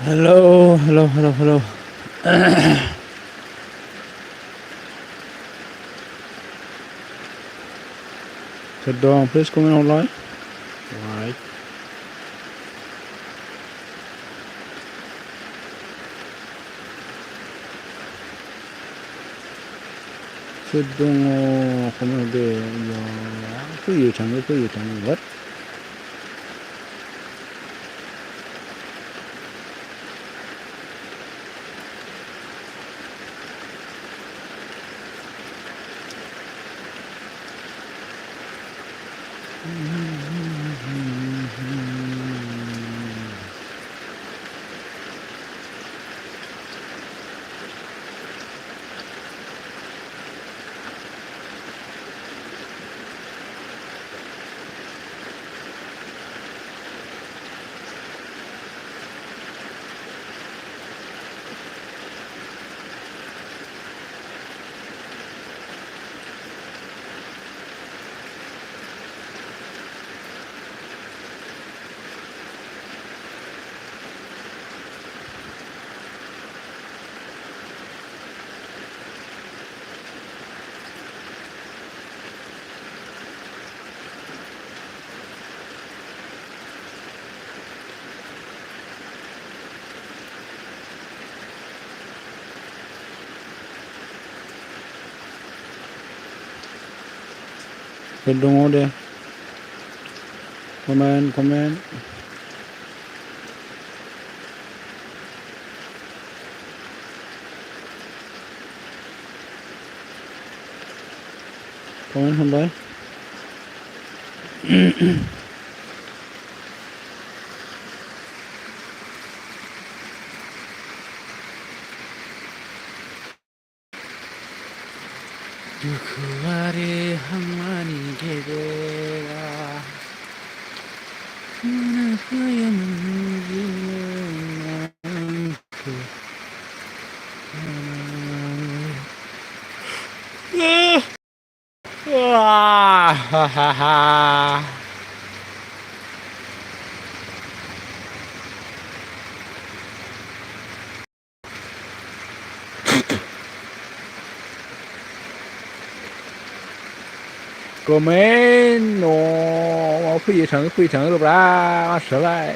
Hello, hello, hello, hello. Sit down, please come in online. Right. Sit down, come in there. Cứ gì thằng what? Sit down there. Come in, come in. Come in, không đấy. 두쿠아리 항만이 개대가 Comment nó phi thẳng được ra trở lại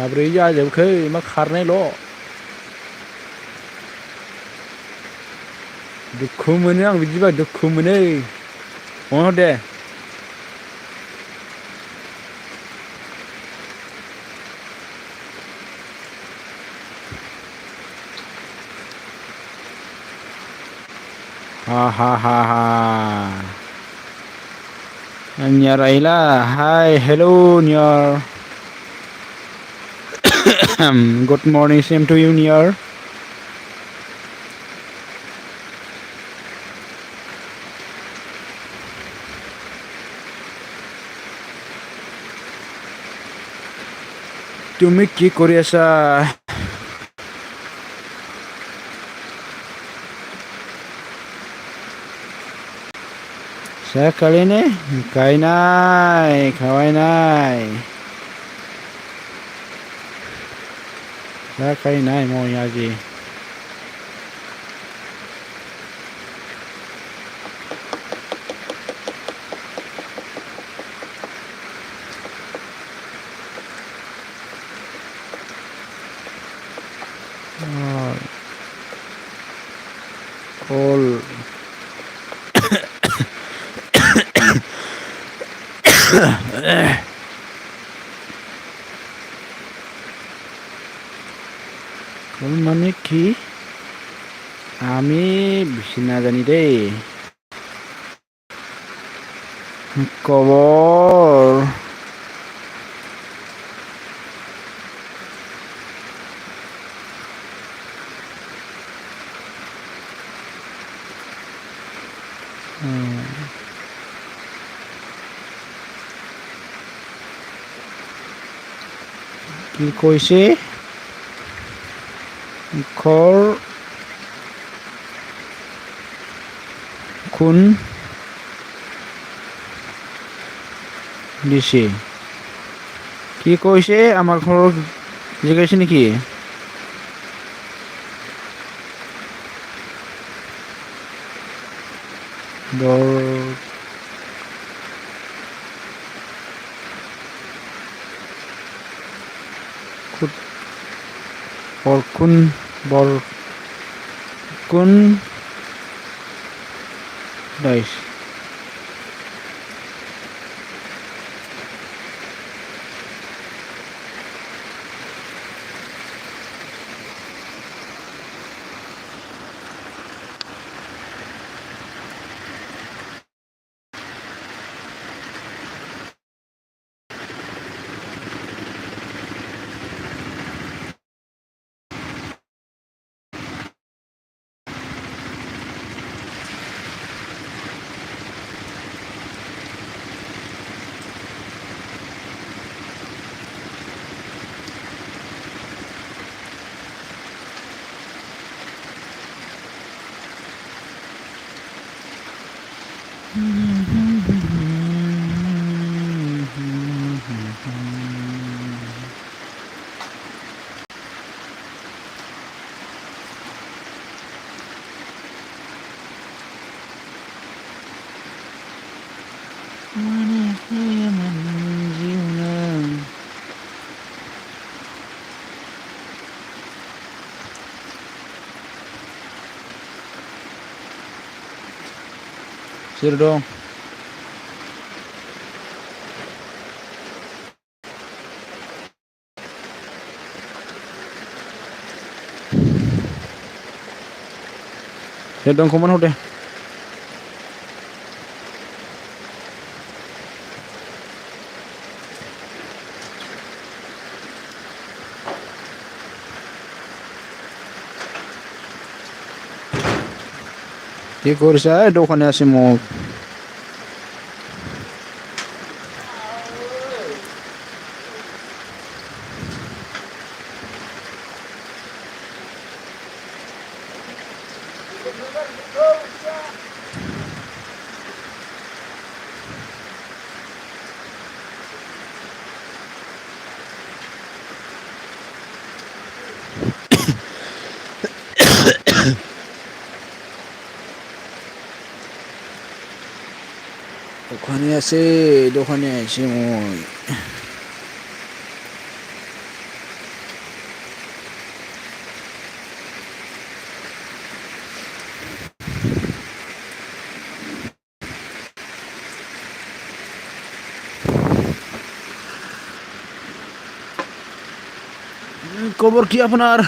abri ra được khi mắc khăn này lo được không mình đang bị gì vậy được không mình ấy ổn đấy ha ha ha ha Nyar Ayla, hi, hello Nyar. Good morning, same to you Nyar. তুমি কি কৰি আছা? চাহ খালি নে? খাই নাই, খাৱাই নাই। চাহ খাই নাই মই আজি। কল কল মানে কি? আমি বেছি নাজানি দেই। খবৰ কি কৈছে? ইখৰ খুন দিছে কি কৈছে আমাৰ ঘৰৰ জিকাইছে নেকি বৰ বৰকুণ বৰকুণ দাইছ Sir dong. Sir dong kuman udah. কি কৰিছা দোকানে আছে মোক দোকানে আছে মই খবর কি আপনার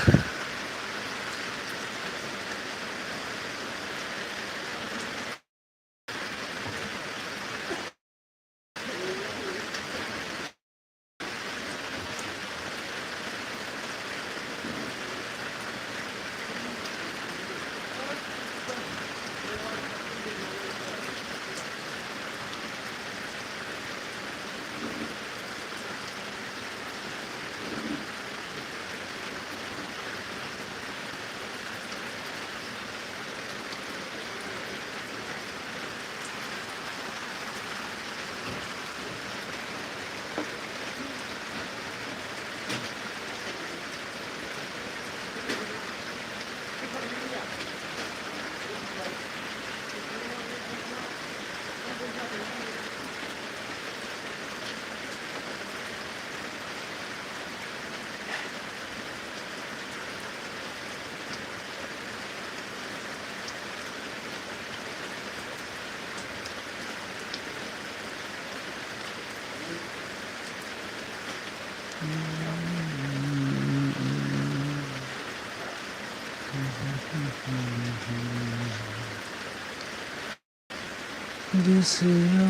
Deseo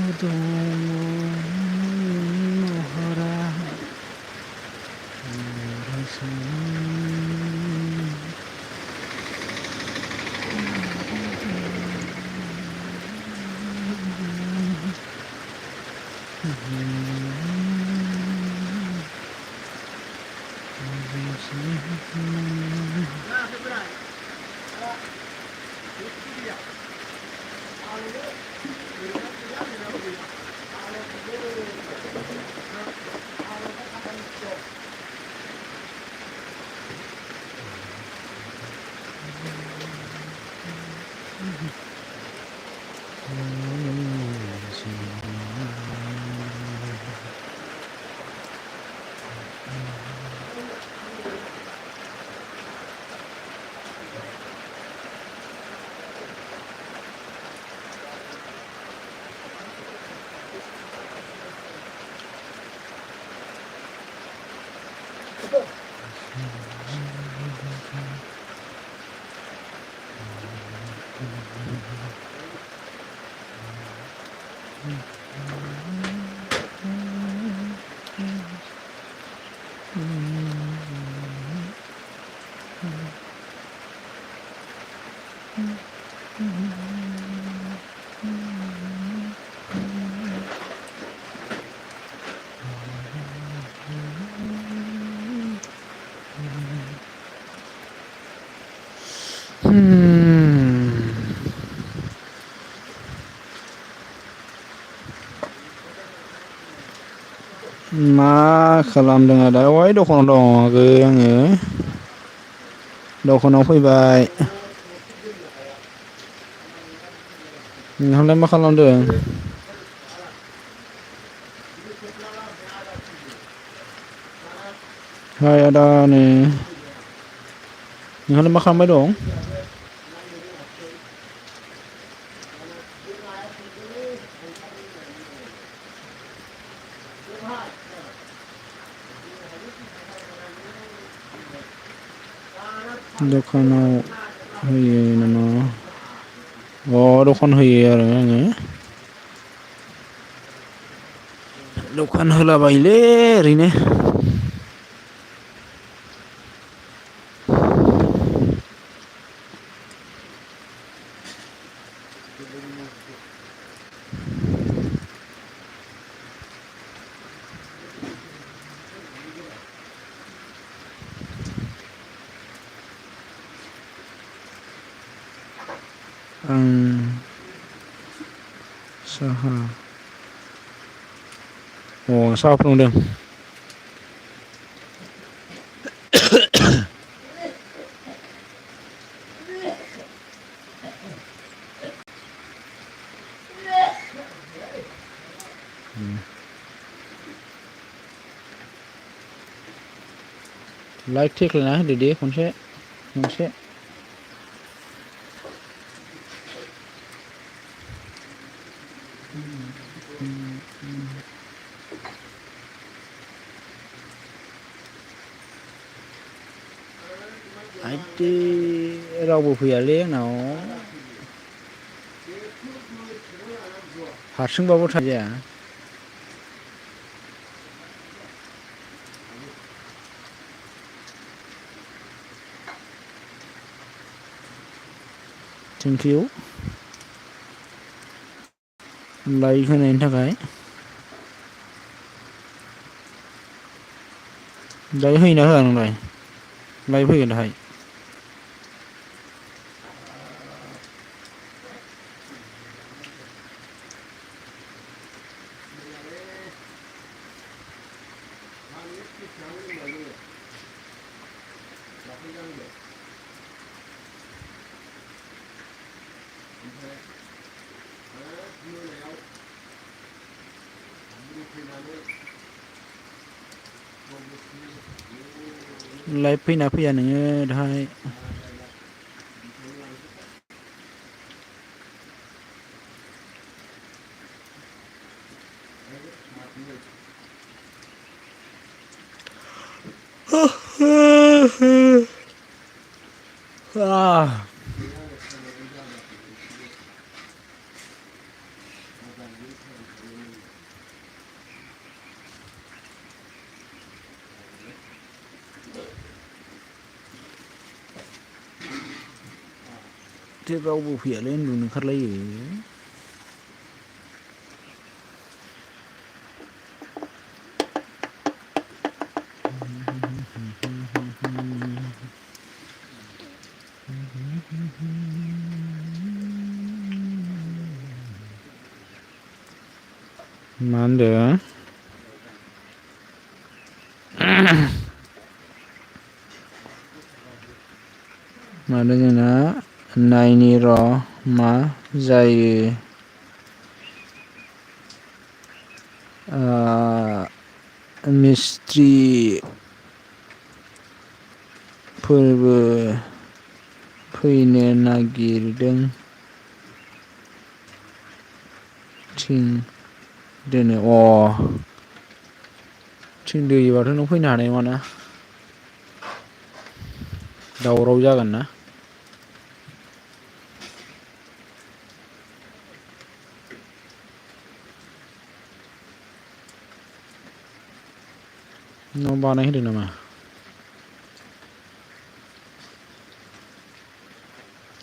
mohara मा खालामदों आदा अहाय दखानाव दं आगै आङो दखानाव फैबाय नोंहालाय मा खालामदों हाय आदा नै नोंहालाय मा खालामबाय दं दखानाव होयो नामा दखान होयो आरो आङो दखान होलाबायोलै ओरैनो आं साहा साहा फुदुंदों लाइट थेख्लायना होदो दे खनसे मोनसे आइदै रावबो फैयालै आंनाव हारसिंबाबो थाजाया थेंक इउ लाइक होनायनि थाखाय दायो होयोना होआ नोंलाय लाइक फैगोन दाहाय लाइभ फैना फैया नोङो दाहाय रावबो फैयालै उन्दुनो ओंखारलायो मा होनदों माने जोंना नायनि र' मा जायो मिस्ट्रि फोरबो फैनो नागिरदों थिं दोनो थिं दोयोबाथ' नों फैनो हानाय नङाना दावराव जागोन ना न' बानायहोदों नामा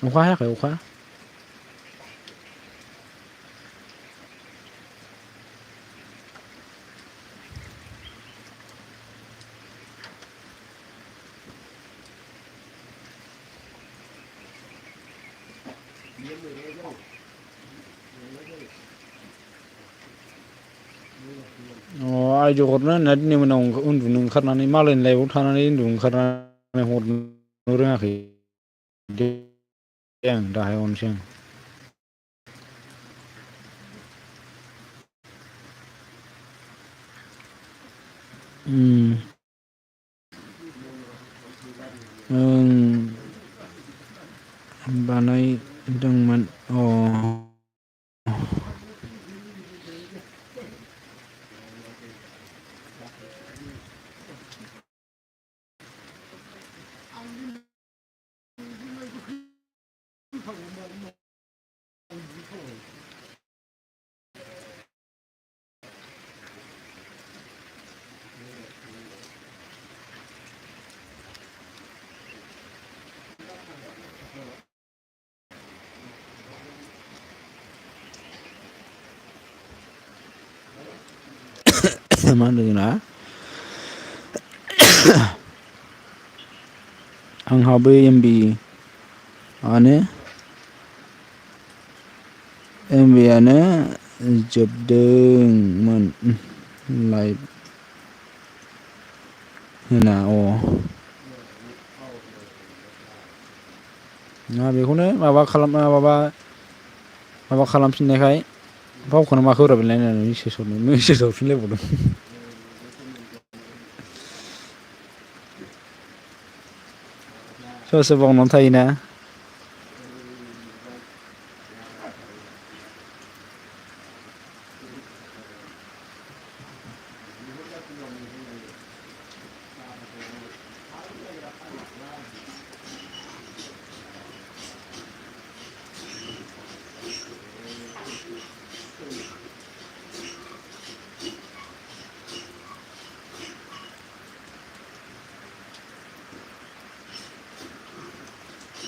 अखा हायाखै अखा आइजौ हरनो होनना दिनै मोनाव उन्दुनो ओंखारनानै मालायनि लाइफआव थानानै उन्दुनो ओंखारनानै हरनो रोङाखै दे आं दाहाय हरनोसै आं बानायदोंमोन मा होनदों जोंना आंहाबो एमबि आनो एमबिआनो जोबदोंमोन लाइभ होना बेखौनो माबा खालामफिननायखाय गावखौनो माखौ हराबिलाय होननानै मेसेज हरफिनलायबावदों सोरबा सोरबा बावनानै थायोना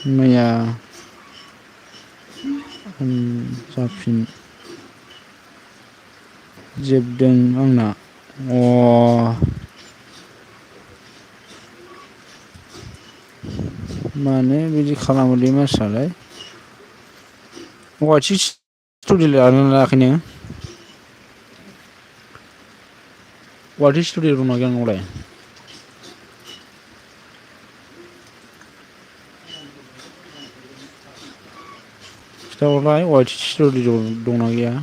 मैया जाफिन जोबदों आंना मानो बिदि खालामोलै मानसिफ्रालाय औवाथि स्ट'रि लादोंना लायाखै नों औवाथि स्टुडिअ दंना गैया नोंनावलाय खिथाहरलाय औवाथि स्टुडिअ दंना गैया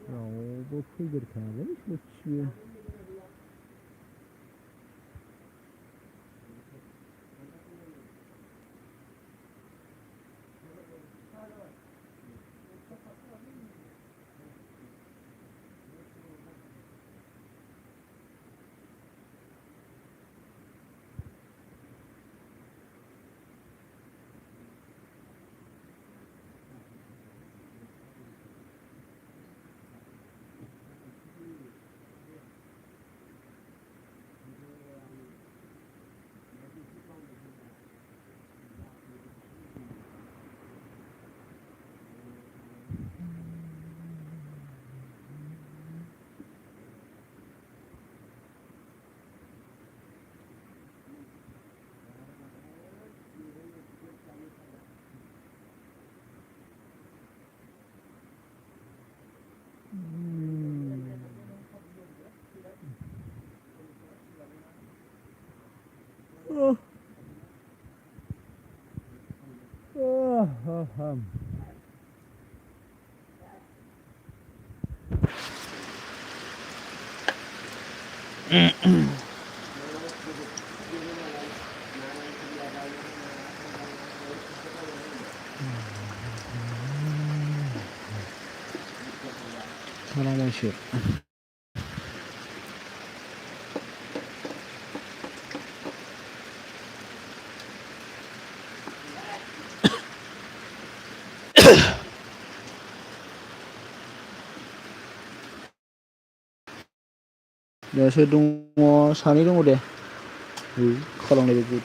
रावबो फैदेरखायालै ससेबो थानांबायसो दा सोर दङ सानै दङ दे खालामनाय बायदि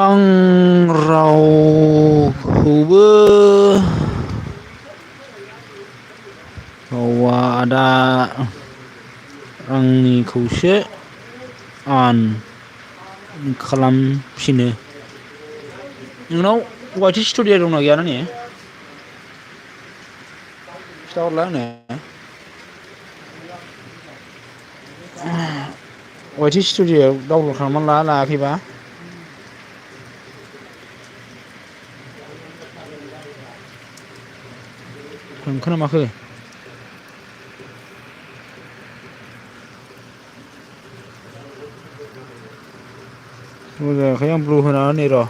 आं रावखौबो रावा दा आंनिखौसो आन खालामफिनो। नोंनाव वाइटि स्टुडिय' दंना गैया नानि? खिथाहरलाय आंनो। वाइटि स्टुडिय'आव डाउनलड खालामना लायाखैबा? नंखो ना माखो? मोजाङाखै आं ब्लु होना होनि र'।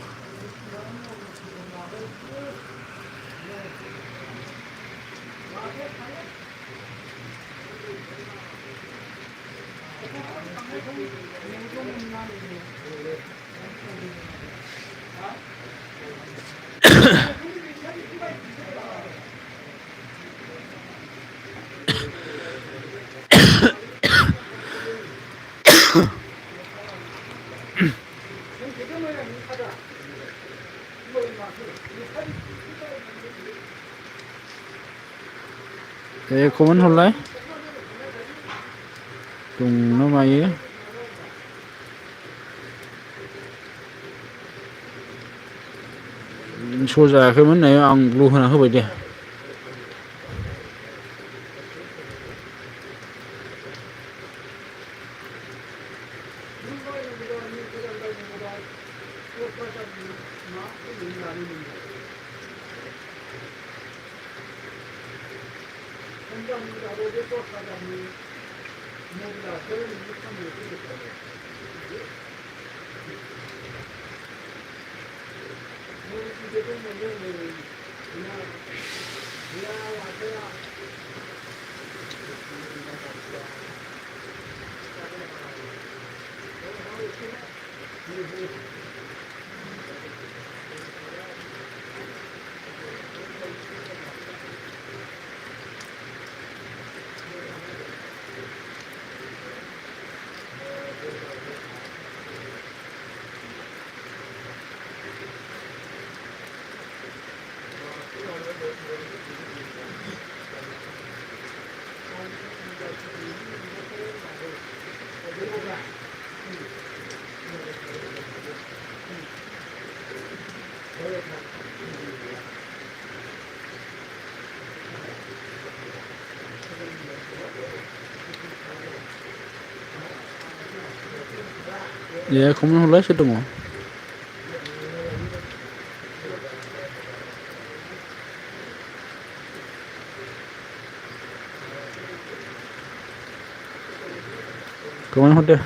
दे कमेन्ट हरलाय दंना मायो। स' जायाखैमोन नै आं ब्लु होना होबाय दे। दे कमेन्ट हरलाय सोर दङ? कमेन्ट हरदो।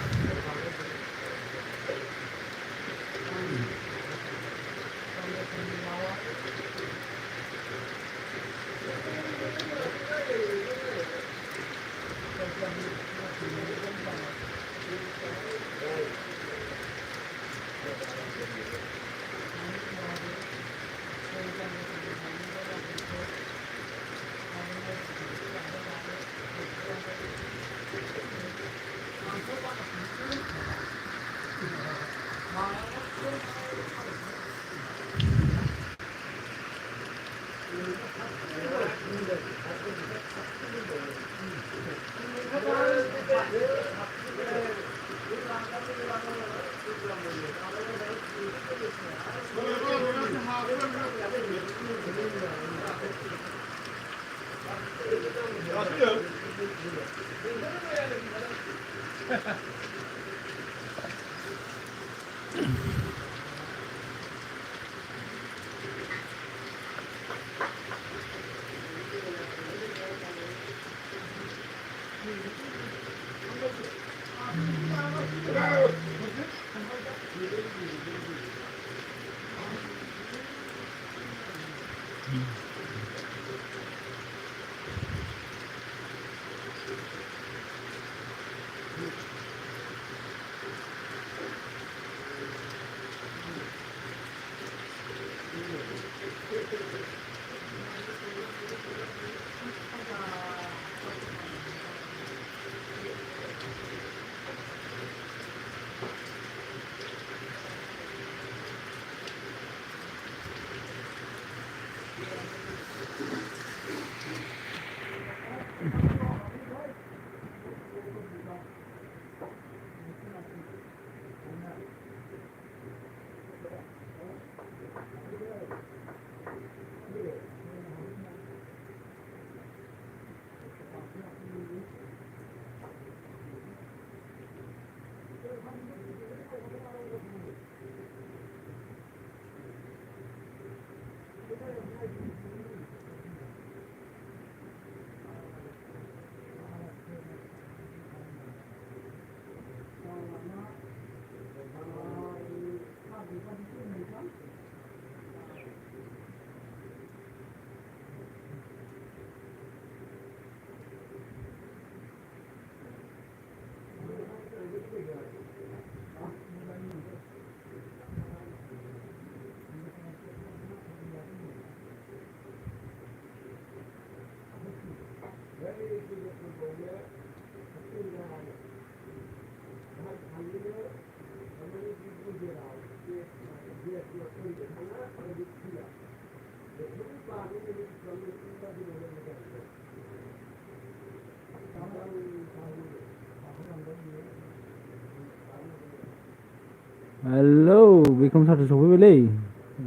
हेलौ बिक्रम साथु सफैबायलै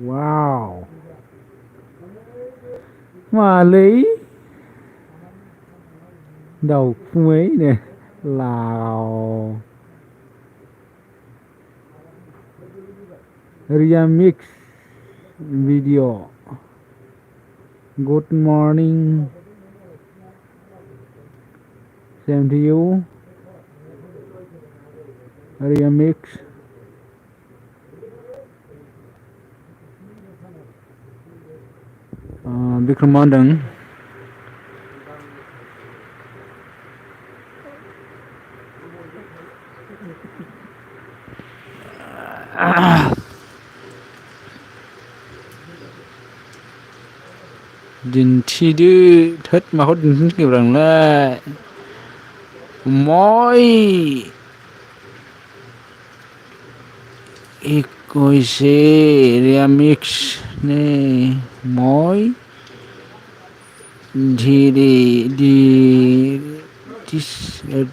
वाव मालै दाउखुमैनो लाव रिया mix video good morning same to you Riya mix Bikram मा होनदों दिन्थिदो थोद माखौ दिन्थिनो नोंलाय मय 21 रिया मिक्स ने मय धीरे di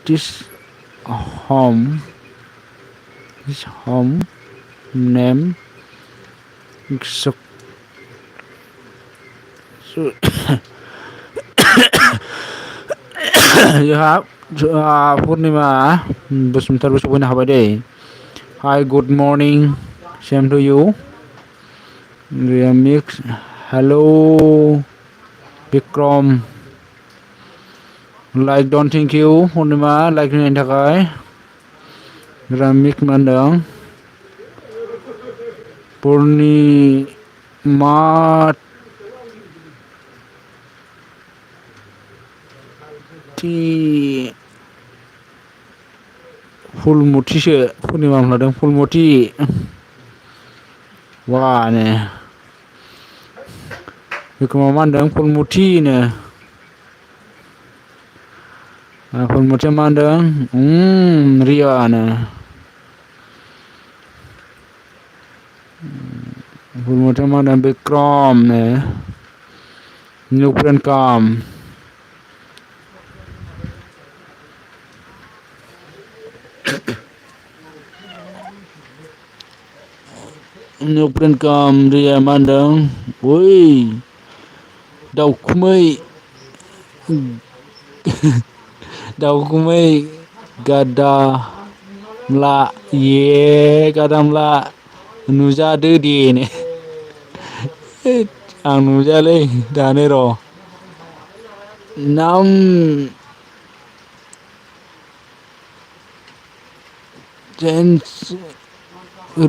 this home this home name so जोंहा पुर्निमा बसुमतारी सफैनो हाबाय दै hi good morning same to you Riya mix hello Bikram like don't thank you Purnima like होनायनि थाखाय रिया मिक्स मा होनदों पुर्निमा फुलमथिसो पुर्निमा लादों फुलमथि वानो बिक्रमा मा होनदों फुलमथिनो फुलमथिया मा होनदों रियानो फुलमथिया मा होनदों बिक्रमनो न्यू फ्रेन्ड काम न्यू फ्रेन्ड काम रिया मा होनदों ओइ दाउखुमै दाउखुमै गादामला गादामला नुजादो दे आं नुजायालै दानो र' नाम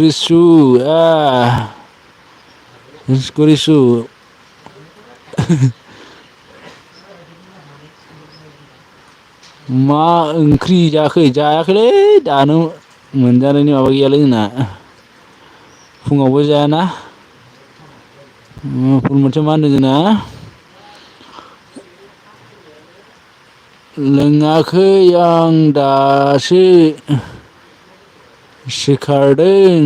रिसु रिसु मा ओंख्रि जायाखैलै दानो मोनजानायनि माबा गैयालै जोंना फुङावबो जायाना फुलमथिया मा होनदों जोंना लोङाखै आं दासो सिखारदों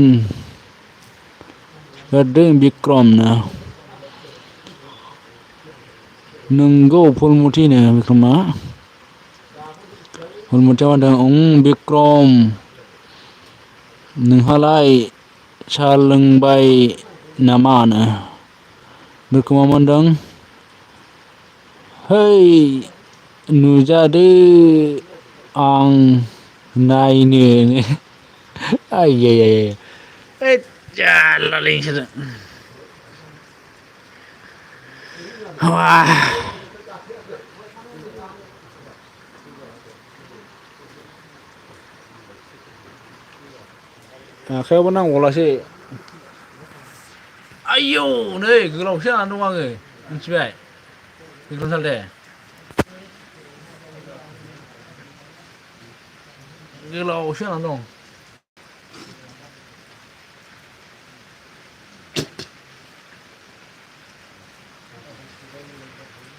बिक्रमनो नंगौ फुलमथिनो बिक्रमा फुलमथिया मा होनदों बिक्रम नोंहालाय साहा लोंबाय नामानो बिक्रमा मा होनदों है नुजादो आं नायनो आइयै जारलालै नोंसोरजों आखायावबो नांबावलासो आयौ नै गोलावसो जानानै दं आङो मिथिबाय बिक्रम सालथे गोलावसो जानानै दं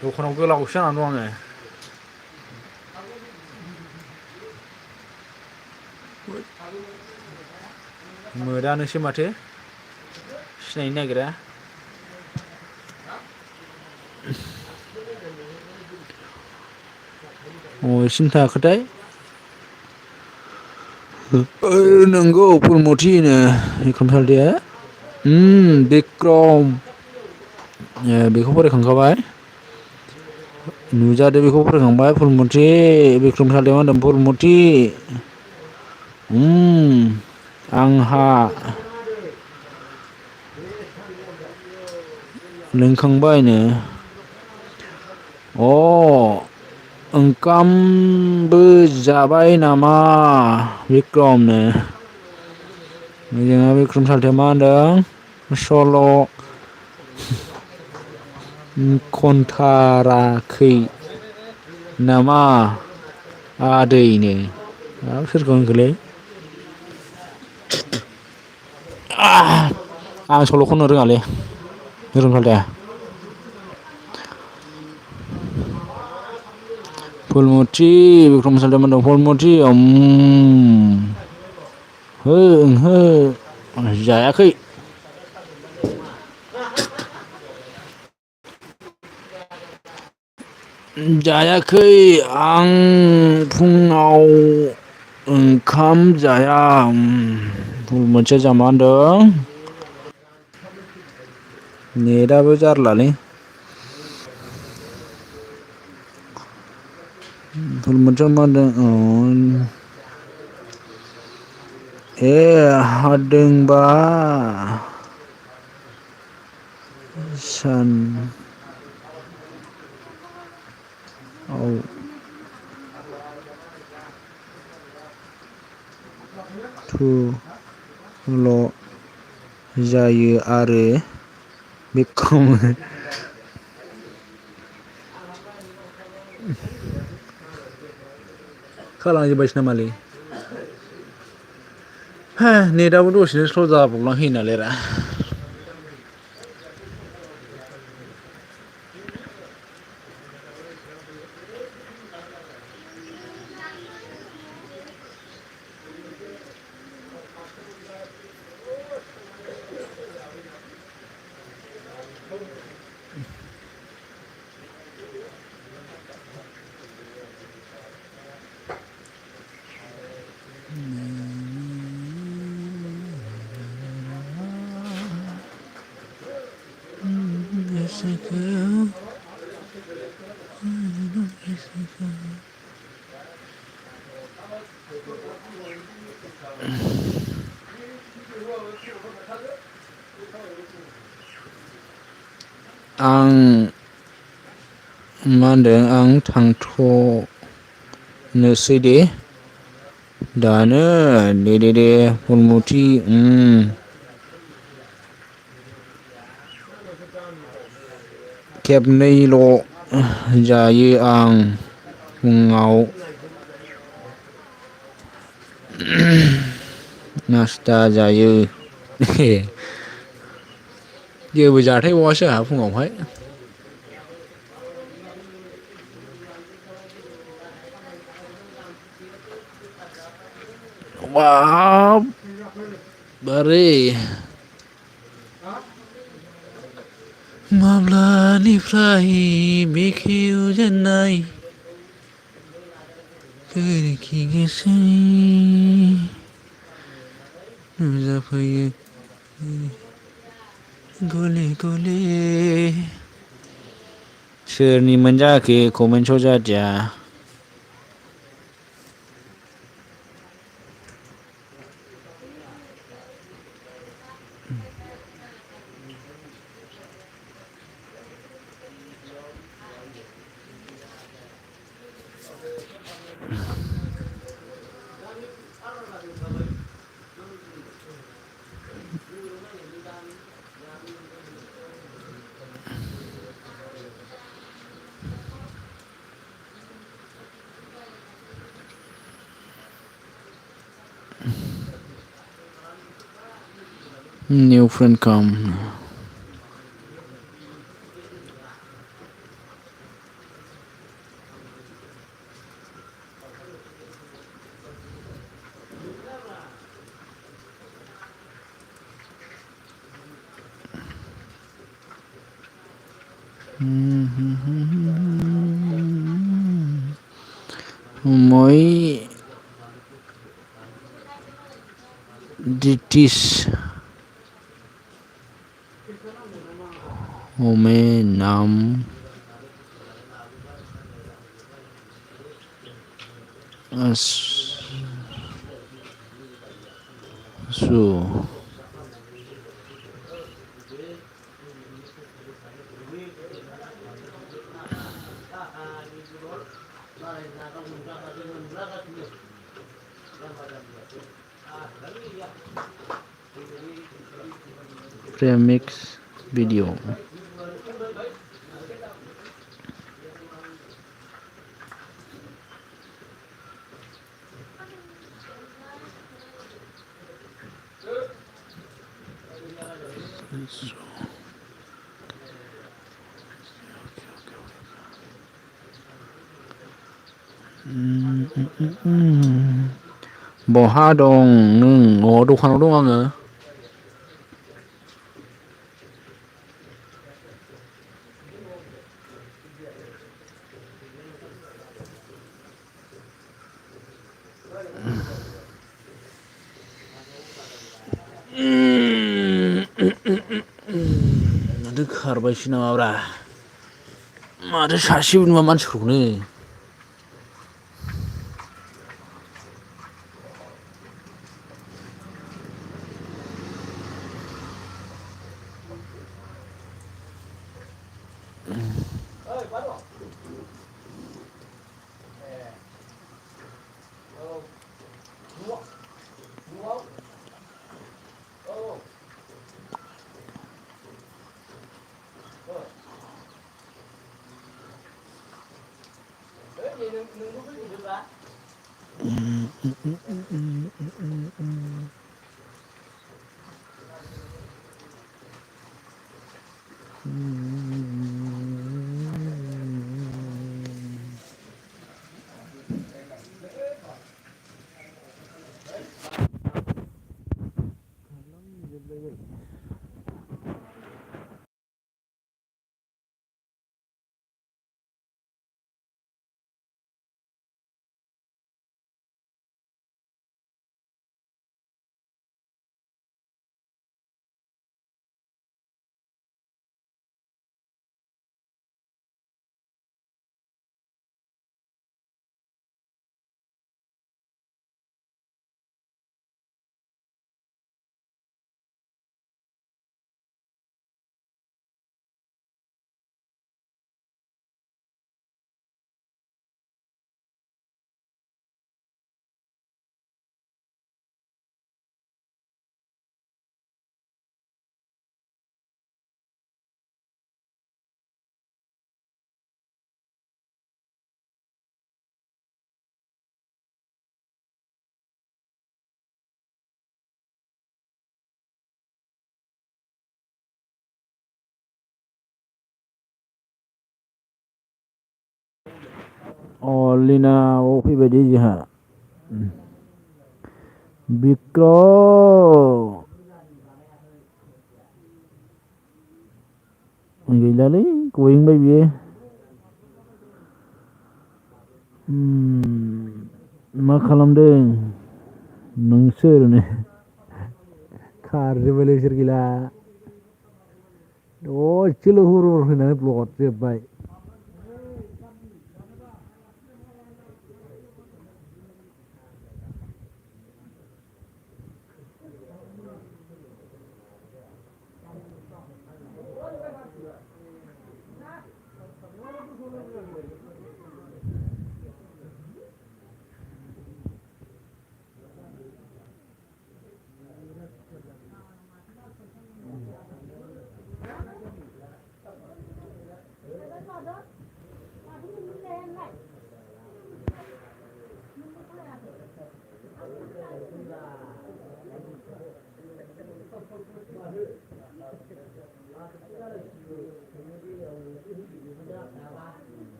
दखानाव गोलावसो जानानै दं आङो मोदानोसो माथो सिनायनो नागिरा। अबेसिम थाखोथाय नोंगौ फुलमथि होनो बिक्रम सालथेया। बिक्रम बेखौ फरायखांखाबाय। नुजादो बेखौ फरायखांबाय फुलमथि बिक्रम सालथेया मा होनदों फुलमथि आंहा लोंखांबायनो अ ओंखामबो जाबाय नामा बिक्रमनो जोंहा बिक्रम सालथेया मा होनदों सल' खनथाराखै नामा आदैनो हाब सोरखौ होनखोलै आं सल' खननो रोङालै बिक्रम सालथेया। फुलमथि बिक्रम सालथेया मा होनदों फुलमथि हो ओंहो जायाखै। जायाखै आं फुङाव ओंखाम जाया फुलमथिया जोंहा मा होनदों नेटआबो जारलालै फुलमथिया मा होनदों हादोंबा सान औ ल' जायो आरो बिक्रम खालामजोब्बायसो नामालै नेटआबो दसेनो स्ल' जाबावना होयो नालाय रा आं मा होनदों आं थांथ'नोसै दे दानो दे फुलमथि खेबनैल' जायो आं फुङाव नास्ता जायो जेबो जाथायबावासो आंहा फुङावहाय बाब बारे माब्लानिफ्राय बेखेवजेननाय गोरोखि गोसोनि नुजाफैयो गले गले सोरनिमोन जाखो कमेन्टस' जादिया New friend come. মই ডিটিছ হোমে নাম আছো প্ৰেমিক্স ভিডিঅ' बहा दं नों? दखानाव दं आङो। माथो खारबायसो नामाब्रा माथो सासेबो नुवा मानसिफोरखौनो लिनाव फैबाय दे जोंहा बिक्रम गैलालै गयेंबाय बियो मा खालामदों नोंसोर खारजोब्बायलै बिसोर गैला दसेल' हुर हुर फैनानै ब्लद जोब्बाय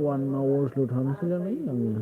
1 आवार्सल' थानोसैलाय आङो।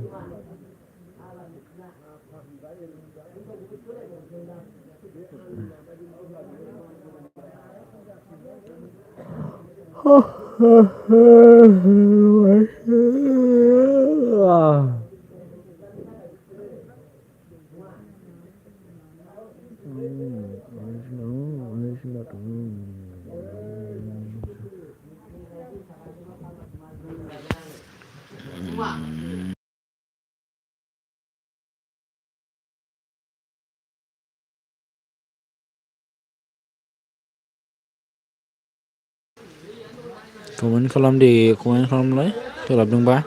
कमेन्ट खालाम दे, कमेन्ट खालामलाय सोलाबदोंबा।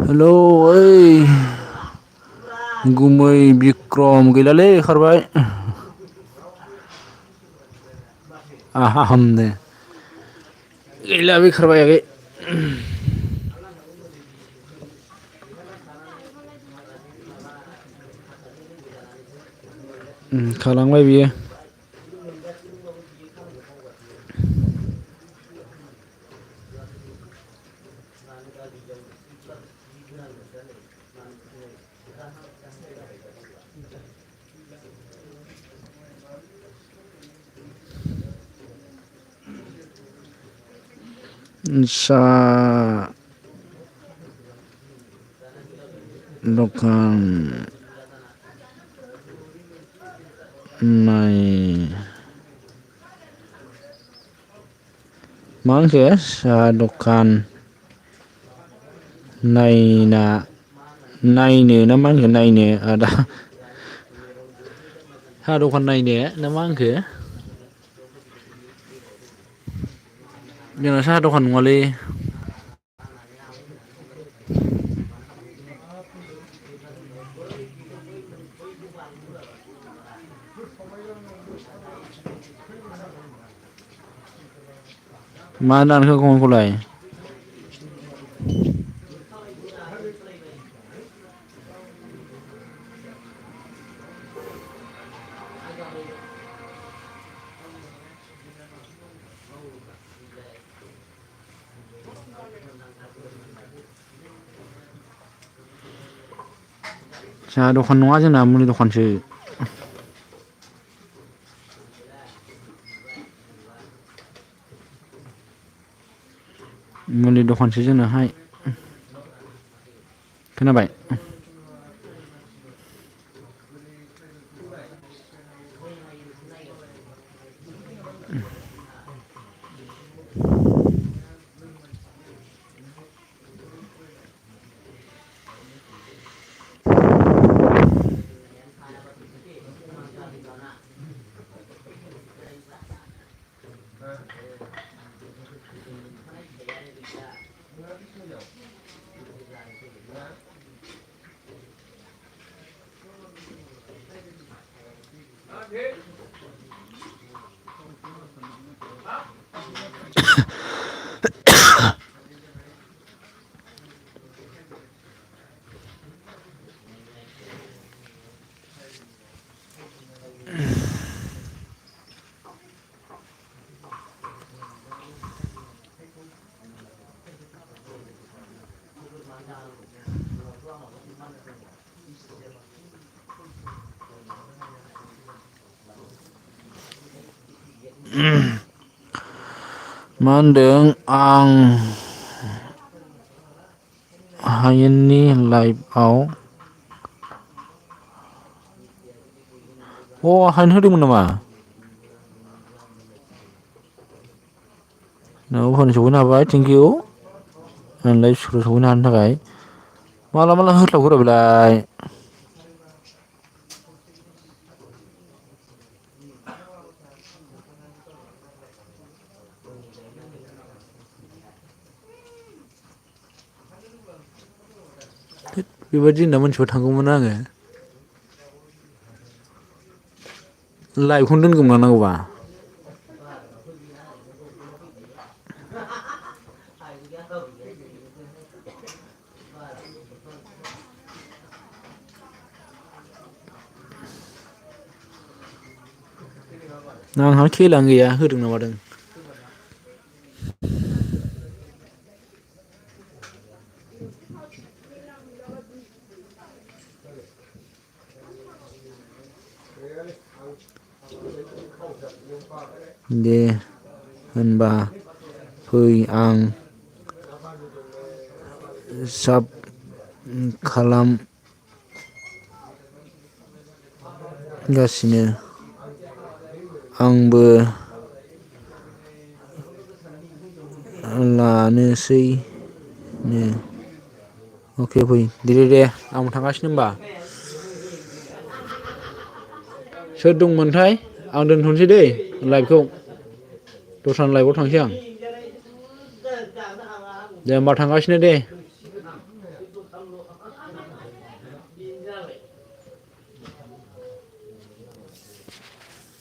हेलौ ओइ गुमै बिक्रम गैलालै खारबाय आहामनो गैला बे खारबाय आगै खारलांबाय बियो दखान मा होनखो साहा दखान नायनो ना मा होनखो नायनो आदा साहा दखान नायनो ना मा होनखो जोंना साहा दखान नङालै मा दानखो फनखौलाय साहा दखान नङा जोंना मुलि दखानसो मुलि दखानसो जोंनाहाय खोनाबाय मा होनदों आं हायेननि लाइफआव हायेन होदोंमोन नामा सफैनो हाबाय थेंकिउ लाइफ स्कुलाव सफैनो हानो थाखाय माला होस्लाबखोरा बेलाय बेबायदि होनना मोनथिबा थांगौमोन आङो लाइभखौनो दोनगौमोन नांगौबा आंहा खेलानो गैया होदों ना मादों दे होनबा फै आं साब खालामगासिनो आंबो लानोसैनो अके फै दे आंबो थांगासिनो होमबा सोर दंमोनथाय आं दोनथ'नोसै दै लाइभखौ दस्रा लाइभआव थांसै आं दे होमबा थांगासिनो दे